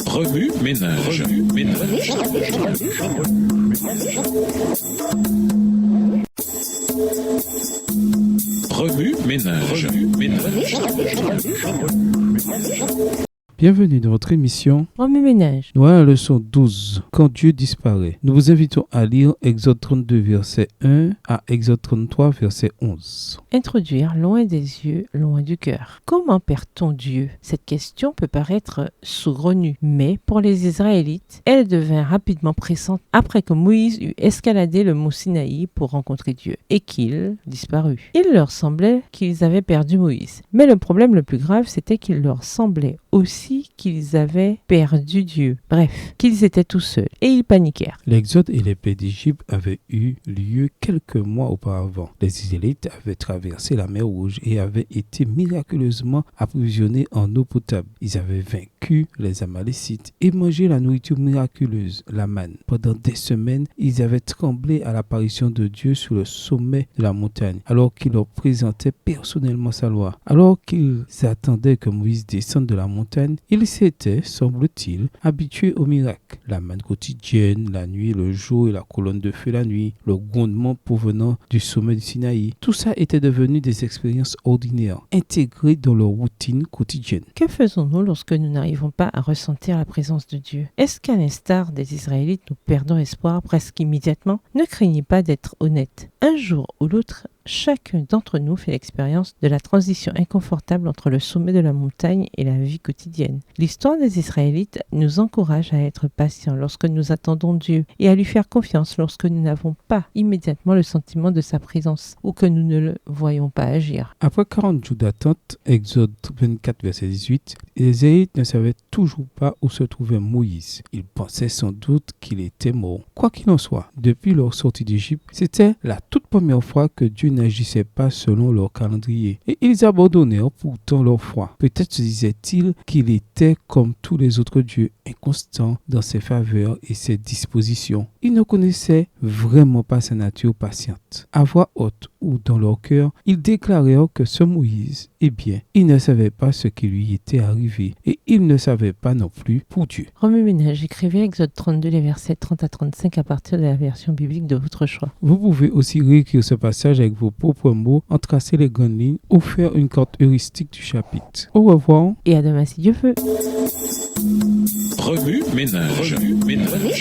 Remue ménage. Remue ménage. Bienvenue dans votre émission Remue ménage. Nous allons à la leçon 12, quand Dieu disparaît. Nous vous invitons à lire Exode 32, verset 1 à Exode 33, verset 11. Introduire loin des yeux, loin du cœur. Comment perd-on Dieu? Cette question peut paraître saugrenue, mais pour les Israélites, elle devint rapidement pressante après que Moïse eut escaladé le mont Sinaï pour rencontrer Dieu et qu'il disparut. Il leur semblait qu'ils avaient perdu Moïse. Mais le problème le plus grave, c'était qu'il leur semblait aussi qu'ils avaient perdu Dieu. Bref, qu'ils étaient tout seuls et ils paniquèrent. L'Exode et les paix d'Égypte avaient eu lieu quelques mois auparavant. Les Israélites avaient traversé la mer Rouge et avaient été miraculeusement approvisionnés en eau potable. Ils avaient vaincu les Amalécites et mangé la nourriture miraculeuse, la manne. Pendant des semaines, ils avaient tremblé à l'apparition de Dieu sur le sommet de la montagne, alors qu'il leur présentait personnellement sa loi. Alors qu'ils attendaient que Moïse descende de la montagne, ils s'étaient, semble-t-il, habitués au miracle. La manne quotidienne, la nuit, le jour et la colonne de feu la nuit, le grondement provenant du sommet du Sinaï. Tout ça était devenu des expériences ordinaires, intégrées dans leur routine quotidienne. Que faisons-nous lorsque nous n'arrivons pas à ressentir la présence de Dieu? Est-ce qu'à l'instar des Israélites, nous perdons espoir presque immédiatement? Ne craignez pas d'être honnête. Un jour ou l'autre, chacun d'entre nous fait l'expérience de la transition inconfortable entre le sommet de la montagne et la vie quotidienne. L'histoire des Israélites nous encourage à être patients lorsque nous attendons Dieu et à lui faire confiance lorsque nous n'avons pas immédiatement le sentiment de sa présence ou que nous ne le voyons pas agir. Après 40 jours d'attente, Exode 24, verset 18, les Israélites ne savaient toujours pas où se trouvait Moïse. Ils pensaient sans doute qu'il était mort. Quoi qu'il en soit, depuis leur sortie d'Égypte, c'était la toute première fois que Dieu n'agissaient pas selon leur calendrier. Et ils abandonnèrent pourtant leur foi. Peut-être se disaient-ils qu'il était comme tous les autres dieux, inconstant dans ses faveurs et ses dispositions. Ils ne connaissaient vraiment pas sa nature patiente. À voix haute ou dans leur cœur, ils déclarèrent que ce Moïse, eh bien, il ne savait pas ce qui lui était arrivé et il ne savait pas non plus pour Dieu. Remue ménage, écrivez Exode 32, les versets 30 à 35 à partir de la version biblique de votre choix. Vous pouvez aussi réécrire ce passage avec vos propres mots, en tracer les grandes lignes ou faire une carte heuristique du chapitre. Au revoir. Et à demain si Dieu veut. Remue ménage. Remue ménage.